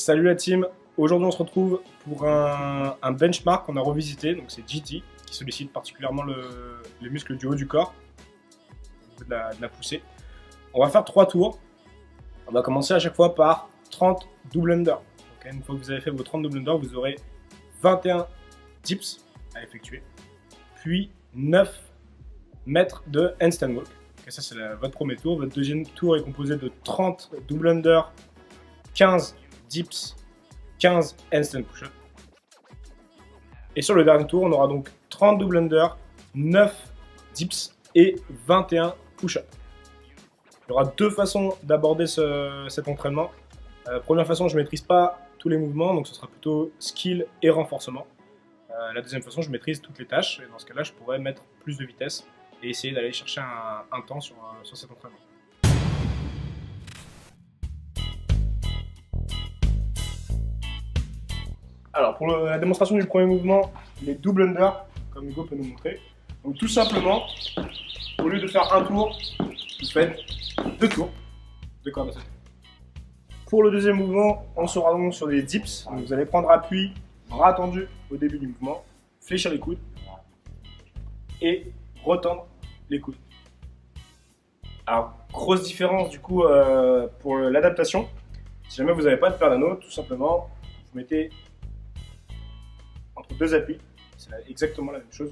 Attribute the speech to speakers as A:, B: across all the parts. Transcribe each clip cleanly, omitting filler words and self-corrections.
A: Salut la team, aujourd'hui on se retrouve pour un benchmark qu'on a revisité, donc c'est GT qui sollicite particulièrement les muscles du haut du corps, au niveau de la poussée. On va faire 3 tours, on va commencer à chaque fois par 30 double under. Okay, une fois que vous avez fait vos 30 double under, vous aurez 21 dips à effectuer, puis 9 mètres de handstand walk. Okay, ça c'est votre premier tour, votre deuxième tour est composé de 30 double under, 15 dips, 15 handstand push-up. Et sur le dernier tour, on aura donc 30 double under, 9 dips et 21 push-up. Il y aura deux façons d'aborder cet entraînement. Première façon, je ne maîtrise pas tous les mouvements, donc ce sera plutôt skill et renforcement. La deuxième façon, je maîtrise toutes les tâches, et dans ce cas-là, je pourrais mettre plus de vitesse et essayer d'aller chercher un temps sur cet entraînement. Alors, pour la démonstration du premier mouvement, les double under, comme Hugo peut nous montrer. Donc, tout simplement, au lieu de faire un tour, vous faites 2 tours de corde à sauter. Pour le deuxième mouvement, on sera donc sur des dips. Donc, vous allez prendre appui, bras tendu au début du mouvement, fléchir les coudes et retendre les coudes. Alors, grosse différence du coup pour l'adaptation. Si jamais vous n'avez pas de paire d'anneaux, tout simplement, vous mettez entre deux appuis, c'est exactement la même chose.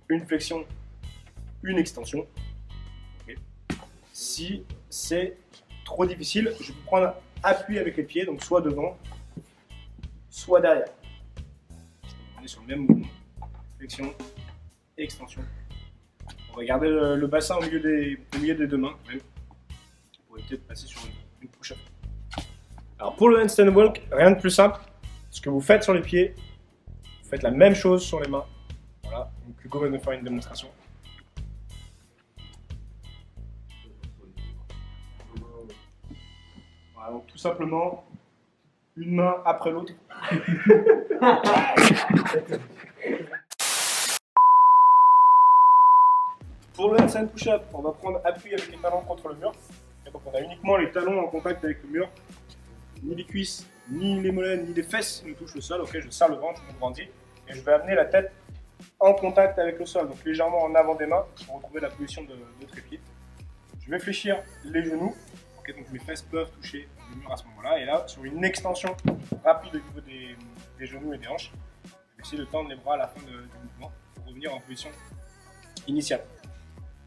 A: Une flexion, une extension. Okay. Si c'est trop difficile, je peux prendre appui avec les pieds, donc soit devant, soit derrière. On est sur le même mouvement. Flexion, extension. On va garder le bassin au milieu des deux mains, même, pour éviter de passer sur une push-up. Alors pour le handstand walk, rien de plus simple. Ce que vous faites sur les pieds, vous faites la même chose sur les mains. Voilà, donc Hugo va nous faire une démonstration. Voilà, donc tout simplement, une main après l'autre. Pour le handstand push-up, on va prendre appui avec les talons contre le mur. Et donc on a uniquement les talons en contact avec le mur. Ni les cuisses, ni les mollets, ni les fesses ne touchent le sol. Ok, je serre le ventre, je me grandis. Et je vais amener la tête en contact avec le sol, donc légèrement en avant des mains pour retrouver la position de trépied. Je vais fléchir les genoux. Ok, donc mes fesses peuvent toucher le mur à ce moment-là. Et là, sur une extension rapide au niveau des genoux et des hanches, je vais essayer de tendre les bras à la fin du mouvement pour revenir en position initiale.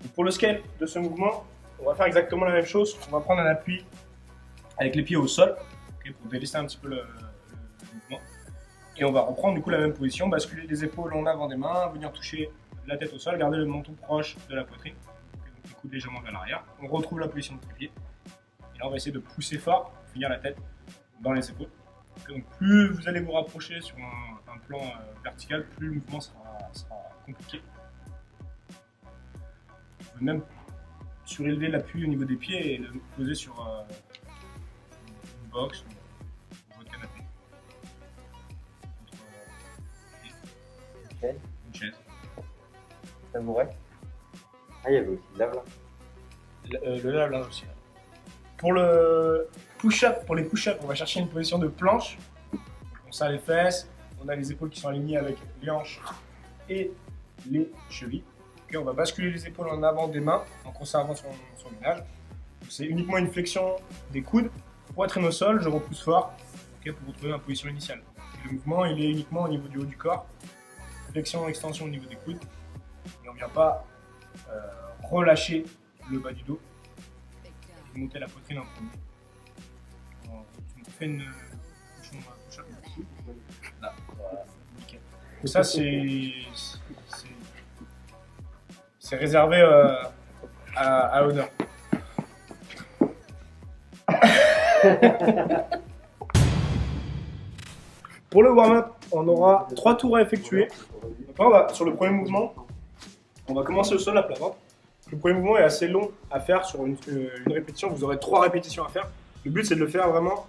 A: Donc pour le scale de ce mouvement, on va faire exactement la même chose. On va prendre un appui avec les pieds au sol, okay, pour délester un petit peu le mouvement. Et on va reprendre du coup la même position, basculer les épaules en avant des mains, venir toucher la tête au sol, garder le menton proche de la poitrine, okay, donc les coudes légèrement vers l'arrière. On retrouve la position de trépied. Et là on va essayer de pousser fort, pour finir la tête dans les épaules. Okay, donc plus vous allez vous rapprocher sur un plan vertical, plus le mouvement sera compliqué. Vous pouvez même surélever l'appui au niveau des pieds et le poser sur une box ou votre canapé. Une chaise.
B: Tabouret. Ah, il y avait aussi le lave-linge.
A: Le lave-linge aussi. Pour le push-up, pour les push-ups, on va chercher une position de planche. On serre les fesses, on a les épaules qui sont alignées avec les hanches et les chevilles. Okay, on va basculer les épaules en avant des mains en conservant son ménage. C'est uniquement une flexion des coudes, poitrine au sol, je repousse fort okay, pour retrouver ma position initiale. Et le mouvement il est uniquement au niveau du haut du corps, flexion, extension au niveau des coudes. Et on ne vient pas relâcher le bas du dos et monter la poitrine en premier. On fait une push-up. Là, voilà, nickel. Donc ça c'est réservé à l'honneur. Pour le warm-up, on aura 3 tours à effectuer. Donc là, sur le premier mouvement, on va commencer au sol à plat ventre. Le premier mouvement est assez long à faire sur une répétition. Vous aurez 3 répétitions à faire. Le but, c'est de le faire vraiment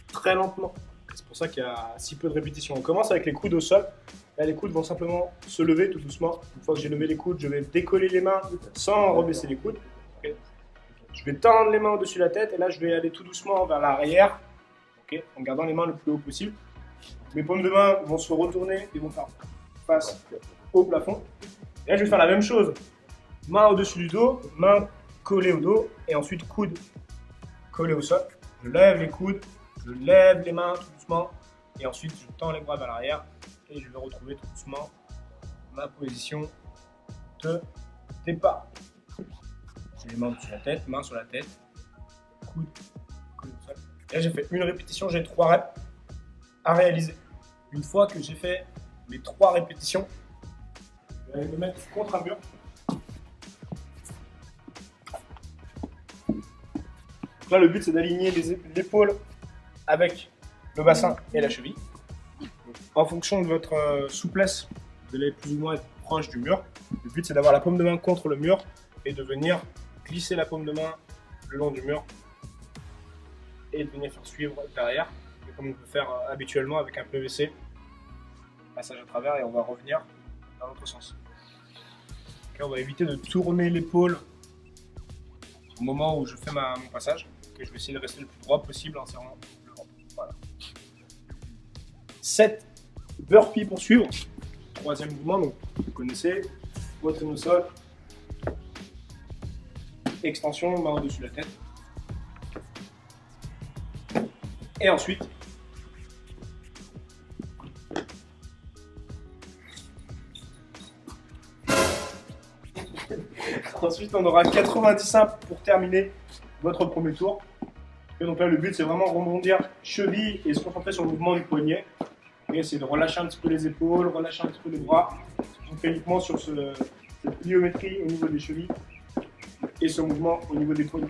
A: très lentement. C'est pour ça qu'il y a si peu de répétitions. On commence avec les coudes au sol. Là, les coudes vont simplement se lever tout doucement. Une fois que j'ai levé les coudes, je vais décoller les mains sans rebaisser les coudes. Okay. Je vais tendre les mains au-dessus de la tête et là, je vais aller tout doucement vers l'arrière okay, en gardant les mains le plus haut possible. Mes paumes de main vont se retourner et vont faire face au plafond. Et là, je vais faire la même chose. Main au-dessus du dos, main collée au dos, et ensuite coude collé au sol. Je lève les coudes, je lève les mains tout doucement, et ensuite je tends les bras vers l'arrière, et je vais retrouver tout doucement ma position de départ. J'ai les mains sur la tête, main sur la tête, coude collé au sol. Et là, j'ai fait une répétition, j'ai 3 reps à réaliser. Une fois que j'ai fait mes 3 répétitions, je vais aller me mettre contre un mur. Donc là, le but, c'est d'aligner l'épaule avec le bassin et la cheville. Donc, en fonction de votre souplesse, vous allez plus ou moins être proche du mur. Le but, c'est d'avoir la paume de main contre le mur et de venir glisser la paume de main le long du mur et de venir faire suivre derrière, comme on peut faire habituellement avec un PVC. Passage à travers et on va revenir dans l'autre sens. Okay, on va éviter de tourner l'épaule au moment où je fais mon passage. Okay, je vais essayer de rester le plus droit possible en serrant le ventre. Voilà. 7 burpees pour suivre. Troisième mouvement, donc vous connaissez, poitrine au sol, extension, main au-dessus de la tête. Et ensuite, on aura 90 simples pour terminer votre premier tour. Et donc là, le but, c'est vraiment rebondir cheville et se concentrer sur le mouvement du poignet. Et c'est de relâcher un petit peu les épaules, relâcher un petit peu les bras. On fait uniquement sur cette pliométrie au niveau des chevilles et ce mouvement au niveau des poignets.